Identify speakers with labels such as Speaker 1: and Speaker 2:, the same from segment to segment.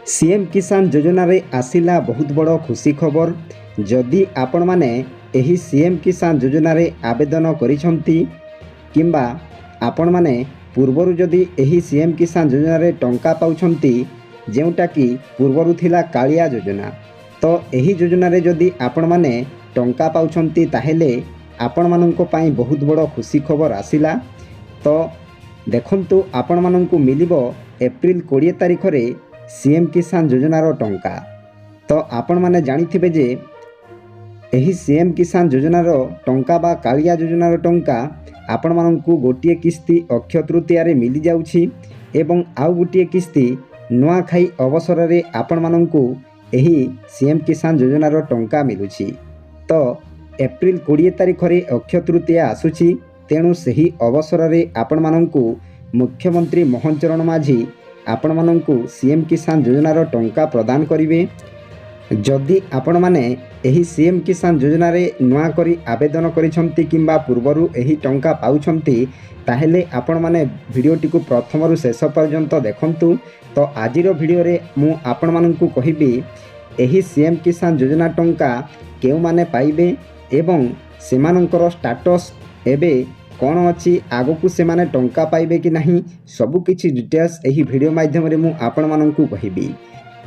Speaker 1: CM किसान योजना रे आसिला बहुत बड़ खुशी खबर। जदि आपण माने एही सीएम किसान योजना रे आवेदन करिसंती किंबा आपण माने पूर्वरु जदि एही सीएम किसान योजना रे टंका पाउछंती जेउटा कि पूर्वरु थिला कालिया योजना, तो एही योजना रे जदि आपण माने टंका पाउछंती ताहेले आपण माननको पाई बहुत बड़ खुशी खबर आसिला। तो देखंतु आपण माननको मिलिबो एप्रिल 20 तारिख रे सीएम किसान योजनार टंका। तो आपण माने जानिथिबे जे एही सीएम किसान योजनार टंका बा कालिया योजनार टंका आपण माननको गोटिए किस्ती अक्षय तृतीया रे मिली जाउछि एवं आउ गोटिए किस्ती नुआखाई अवसर रे आपण माननको एही सीएम किसान योजनार टंका मिलुछि। तो एप्रिल 20 तारिख रे अक्षय तृतीया आसुछि, तेणु सही अवसर रे आपण माननको मुख्यमंत्री मोहन चरण माझी आपण माननको सीएम किसान योजनार टंका प्रदान करिवे। जदि आपण माने एही सीएम किसान योजना रे नुआ करी आवेदन करिसंती किंबा पूर्वरु एही टंका पाउछंती ताहेले आपण माने भिडियोटी को प्रथमरु शेष पर्यंत देखंतु। तो आजिर भिडियो रे मु आपण माननको कहिबी एही सीएम किसान योजना टंका केउ माने पाइबे एवं सेमानकर स्टाटस एबे कौन अच्छी आगकू से माने टंका पाइबे कि नहीं सबु किछि डिटेल्स एही वीडियो माध्यम रे मु आपण माननकु कहिबी।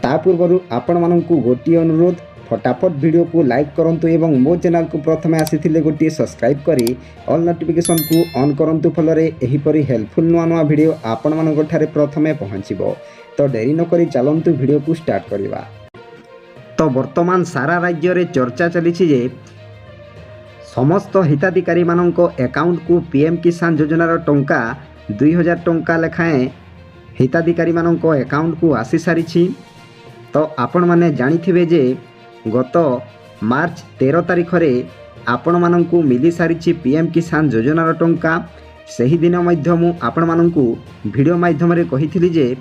Speaker 1: ता पूर्वरु आपण माननकु गोटिए अनुरोध, फटाफट वीडियो को लाइक करंतु एवं मो चैनल को प्रथमे आसीथिले गोटिए सब्सक्राइब करी ऑल नोटिफिकेशन को ऑन करंतु, फलरे एही परी हेल्पफुल नुआ नुआ वीडियो आपण मानक ठारे प्रथमे पहुंचीबो। तो देरी न करी चलंतु वीडियो को स्टार्ट करिवा। तो वर्तमान सारा राज्य रे चर्चा चलीछि जे समस्त हिताधिकारी मानक अकाउंट को पीएम किसान योजनार टंका 2000 टंका लेखाएं हिताधिकारी मानक अकाउंट को आसी सारी। तो आपण माने जानिथिबे जे गत मार्च 13 तारिख रे आपण मानकू मिली सारी पीएम किसान योजनार टंका। सही दिन मध्य मु आपण मानकू वीडियो माध्यम रे कहिथिली जे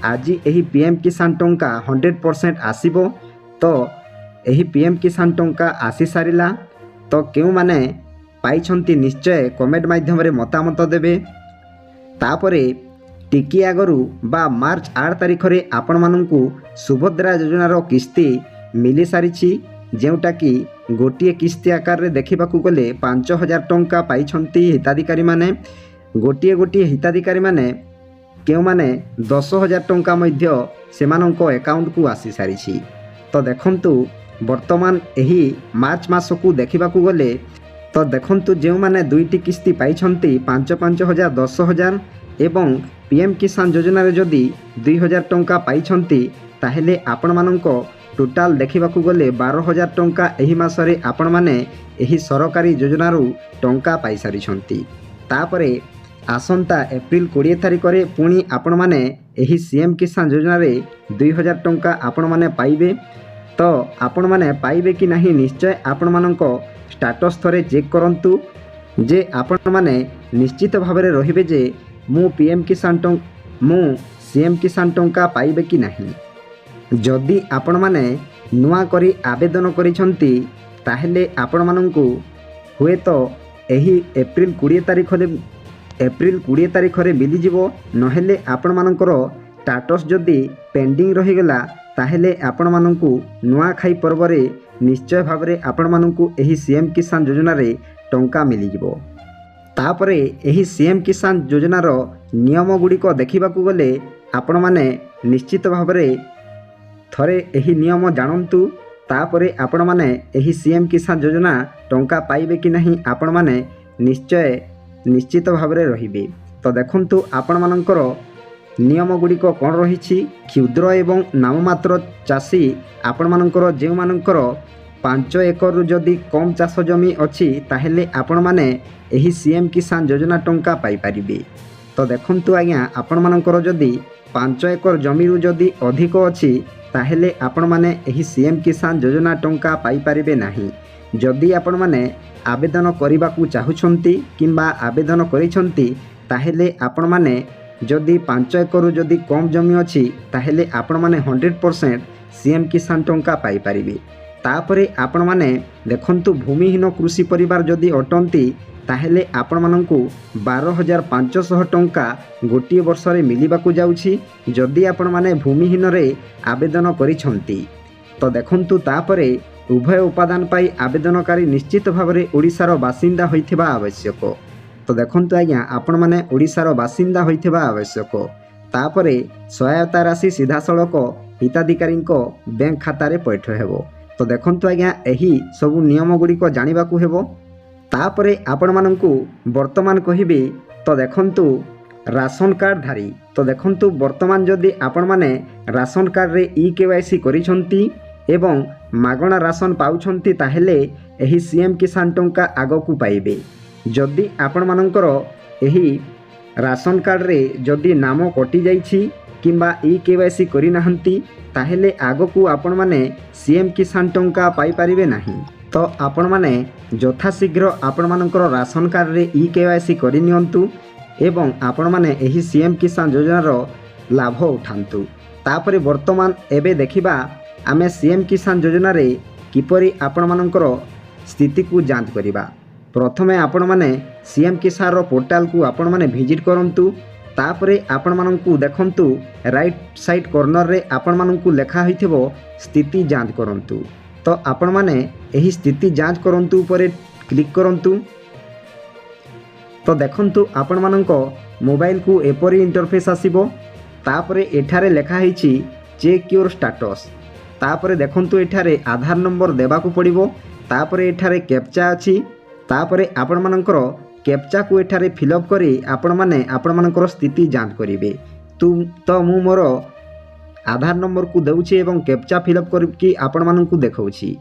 Speaker 1: आज एही पीएम किसान टंका 100% आसीबो। तो एही पीएम किसान टंका आसी सारिला। तो केउ माने पाइछंती निश्चय कमेंट माध्यम रे मतामत देबे। तापरे टिकी आगरु बा मार्च 8 तारिख रे आपण माननकू सुभद्रा योजनार किस्ती मिली सारिछि, जेउटा कि गोटिए किस्ती आकार रे देखिबाकू गले 5000 टंका पाइछंती हिताधिकारी माने। गोटिए गोटिए हिताधिकारी माने केउ माने 10000 टंका मध्य सेमानंको अकाउंट को आसी सारिछि। तो देखंतु वर्तमान एही मार्च मास को देखिबाकू गले तो देखंतु जेउ माने दुईटी किस्ती पाइछंती 5,000 10,000 एवं पीएम किसान योजना रे जदि 2000 टंका पाइछंती ताहेले आपण माननको टोटाल देखिबाकू गले 12,000 टंका एही मासरे आपण माने एही सरकारी योजना रु टंका पाई सारिछंती। तापरे आसंता एप्रिल 20 तारिख रे पुणी आपण माने एही सीएम किसान योजना रे 2000 टंका आपण माने पाइबे। तो आपण माने पाइबे कि नहीं निश्चय आपण माननको स्टाटस थरे चेक करंतु जे आपण माने निश्चित भाव में रहिबे जे मु सीएम किसान टंका पाइबे कि नहीं। जदि आपण माने नुआ करी आवेदन करिसंती ताहेले आपण माननको हुए तो एही एप्रिल 20 तारिख रे मिली जिवो। नहेले आपण मानकर स्टाटस जदि पेंडिंग रही गला ताहेले आपण माननको नुआखाई पर्व रे निश्चय भाव में आपण माननको एही सीएम किसान योजना रे टंका मिली जिवो। तापरे एही सीएम किसान योजनार नियम गुड़िक देखिबाकू गले आपण माने निश्चित भाव में थरे एही नियम जानंतु। तापरे आपण माने एही सीएम किसान योजना टंका पाइबे कि नहीं आपण माने निश्चित भाव में रहिबे। तो देखंतु आपण मानकर नियम गुड़िक कौन रही। क्षुद्र एवं नाममात्र चाषी आपण मानकर जेउ मानकर 5 एकर रु जदि कम चाष जमी अच्छी ताहेले आपण माने एही सीएम किसान योजना टंका पाई परिबे। तो देखंतु आज्ञा आपण मानकर जदि 5 एकर जमी रु जदि अधिक अच्छी ताहेले आपण माने एही सीएम किसान योजना टंका पाई परिबे नाही। जदि आपण माने आवेदन करिबाकू चाहुछंती किंबा आवेदन करिसंती ताहेले आपण माने जदि 5 एकर रु जदि कम जमी अच्छी ताहेले आपण माने 100% सीएम किसान टंका पाई परिबे। तापरे आपण माने देखंतु भूमिहीन कृषि परिवार जदि अटंती ताहेले आपण मानंकु 12,500 टंका गोटे वर्ष रे मिलिबाकू जाउछि जदि आपण माने भूमिहीन रे आवेदन करिसंती। तो देखंतु तापरे उभय उपादान पाई आवेदनकारी निश्चित भाव में ओडिशार बासिंदा होइथिबा आवश्यक। तो देखंतु आज्ञा आपण माने ओडिशार बासिंदा होइथिबा आवश्यक। तापरे सहायता राशि सीधा सड़क हिताधिकारी बैंक खाता रे पैठ हेबो। तो देखंतु आज्ञा एही सबु नियम गुड़िक जानिबाकू हेबो। तापरे आपण मानंकु वर्तमान कहिबी तो देखंतु राशन कार्ड धारी। तो देखंतु वर्तमान जदि आपण माने राशन कार्ड रे ई-केवाईसी करिसंती एवं मागणा राशन पाउछंती ताहेले एही सीएम किसान टंका आगकू पाइबे। जदि आपण मानंकर एही राशन कार्ड रे जदि नाम कटि जाइछि किंबा ई-केवाईसी करि नाहंती ताहेले आगकू आपण माने सीएम किसान टंका पाई परिबे नाही। तो आपण माने यथाशीघ्र आपण मानकर राशन कार्ड रे ई-केवाईसी करि नियंतु एवं आपण माने एही सीएम किसान योजनार लाभ उठांतु। तापरे वर्तमान एबे देखिबा आमे सीएम किसान योजना रे किपरि आपण मानकर स्थिति को जांच करिबा। प्रथमे आपण माने सीएम किसान रो पोर्टल को आपण माने विजिट करंतु। तापरे आपण मानंकु देखंतु राइट साइड कॉर्नर रे आपण मानंकु लेखा होइथिबो स्थिति जांच करंतु। तो आपण माने एही स्थिति जांच करंतु ऊपर क्लिक करंतु। तो देखंतु आपण मानंको मोबाइल को एपरी इंटरफेस आसीबो। तापरे एठारे लेखा होइछि चेक योर स्टेटस। तापरे देखंतु एठारे आधार नंबर देबाकू पड़िबो। तापरे एठारे कैप्चा अछि। तापरे आपण मानकर कैप्चा को एठारे फिलअप करी आपण माने आपण मानकर स्थिति जांच करिवे। तो मु मोर आधार नंबर को देउछि एवं कैप्चा फिलअप करके आपण मानकू देखाउछि।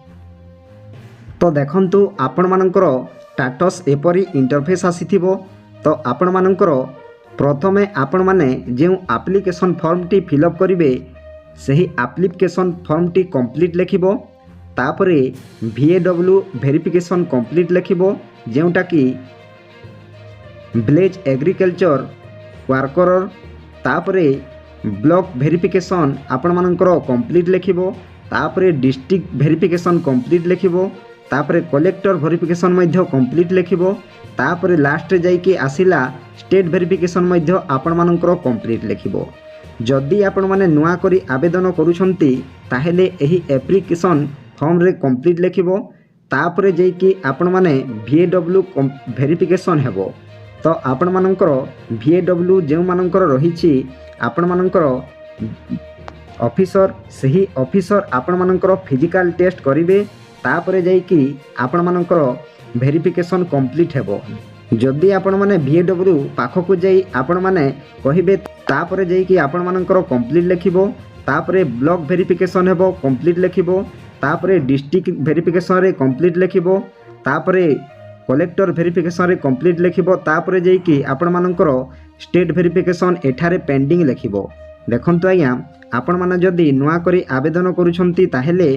Speaker 1: तो देखंतु आपण मानकर स्टेटस एपरी इंटरफेस आसीथिबो। तो आपण मानकर प्रथमे आपण माने जेउ एप्लिकेशन फॉर्म टी फिलअप करिवे सही एप्लिकेशन फॉर्म टी कंप्लीट लिखिबो। तापरे VAW वेरिफिकेशन कंप्लीट लिखिबो जेउटा कि विलेज एग्रीकल्चर वर्कर। तापरे ब्लॉक वेरिफिकेशन आपण मानकर कंप्लीट लिखिबो। तापरे डिस्ट्रिक्ट वेरिफिकेशन कंप्लीट लिखिबो। तापरे कलेक्टर वेरिफिकेशन मध्य कंप्लीट लिखिबो। तापरे लास्ट जाइके आसिला स्टेट वेरिफिकेशन मध्य आपण मानकर कंप्लीट लिखिबो। जदि आपण माने नुआ करी आवेदन करूछंती ताहेले एही एप्लिकेशन फॉर्म रे कंप्लीट लिखिबो। तापरे जाइके आपण माने VAW वेरिफिकेशन हेबो। तो आपण मानकर VAW जेउ मानकर रहिछि आपण मानकर ऑफिसर सही ऑफिसर आपण मानकर फिजिकल टेस्ट करिवे। तापरे जाइके आपण मानकर वेरिफिकेशन कंप्लीट हेबो। जदि आपण माने VAW पाखकु जाई आपण माने कहिबे तापरे जाइके आपण मानकर कंप्लीट लिखिबो। तापरे ब्लॉक वेरिफिकेशन हेबो कंप्लीट लिखिबो। तापरे डिस्ट्रिक्ट वेरिफिकेशन रे कंप्लीट लिखिबो। तापरे कलेक्टर वेरिफिकेशन रे कंप्लीट लिखिबो। तापरे जाइके आपण मानकर स्टेट वेरिफिकेशन एठारे पेंडिंग लिखिबो। देखंतु आज्ञा आपण माने जदि नुआ करी आवेदन करूछंती ताहेले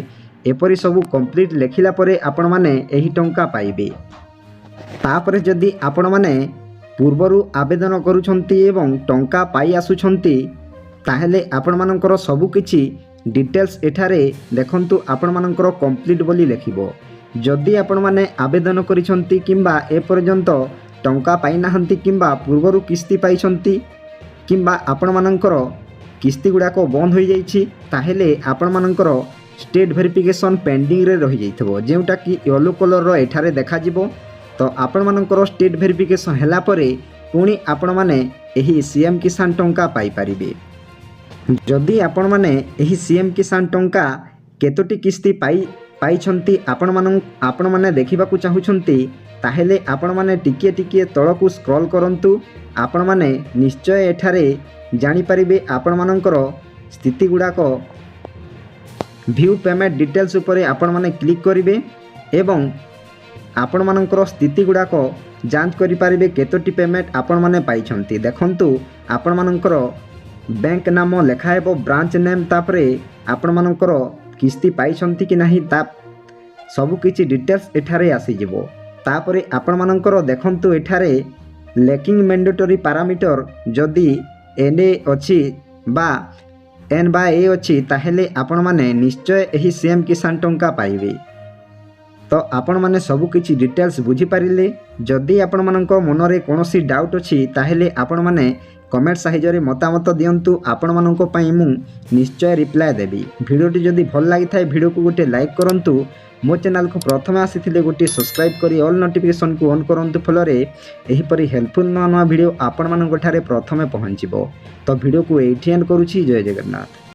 Speaker 1: एपरी सबु कंप्लीट लिखिला परे आपण माने एही टंका पाइबे। तापरे जदि आपण माने पूर्वरु आवेदन करूछंती एवं टंका पाई आसुछंती ताहेले आपण मानकर सबु किछि डिटेल्स एठारे देखंतु आपण मानकर कंप्लीट बोली लिखिबो। जदि आपण माने आवेदन करिसंती किंबा ए पर्यंत टंका पाई नाहंती किंबा पूर्वरु किस्ती पाइसंती किंबा आपण मानकर किस्ती गुड़ाक बंद हो जाइछि ताहेले आपण मानकर स्टेट वेरिफिकेशन पेंडिंग रे रही जाइथबो जेउटा कि येलो कलर रो एठारे देखा जिवो। तो आपण मानकर स्टेट वेरिफिकेशन हैला परे पुणी आपण माने एही सीएम किसान टंका पाई परिबे। जदि आपण माने एही सीएम किसान टंका केतोटी किस्ती पाइछंती आपण माने देखिबाकू चाहुछंती ताहेले आपण माने टिकिए टिकिए तळकू स्क्रॉल करंतु। आपण माने निश्चय एठारे जानि परिबे आपण मानकर स्थिति गुड़ाक व्यू पेमेंट डिटेल्स उपरे आपण माने क्लिक करिवे एवं आपण मानकर स्थिति गुड़ाक जांच करि परिबे केतोटी पेमेंट आपण माने पाइछंती। देखंतु आपण मानकर बैंक नाम लेखा हेबो ब्रांच नेम। तापरे आपण मानकर किस्ती पाइछंती कि नाही ता सबु किछि डिटेल्स एठारे आसी जिवो। तापरे आपण मानकर देखंतु एठारे लेकिंग मैंडेटरी पैरामीटर जदि एने अछि बा एन बा ए अच्छी ताहेले आपण माने निश्चय यही सीएम किसान टंका पाइबे। तो आपण माने सब किछि डिटेल्स बुझी पारिले। जदि आपण मानक मनरे कोनोसी डाउट अछि ताहेले आपण माने कमेंट साइजरे मतामत दियंतु। आपण मानक पई मु निश्चय रिप्लाई देबी। भिडियोटी जदि भल लागि थाए भिडियो को गोटे लाइक करंतु। मो चैनल को प्रथम आसीथिले गोटे सब्सक्राइब करी ऑल नोटिफिकेशन को ऑन करंतु। फलरे एही परी हेल्पफुल नवा वीडियो आपण मानक ठारे प्रथमे पहुंचीबो। तो वीडियो को एठी एंड करूछि। जय जगन्नाथ।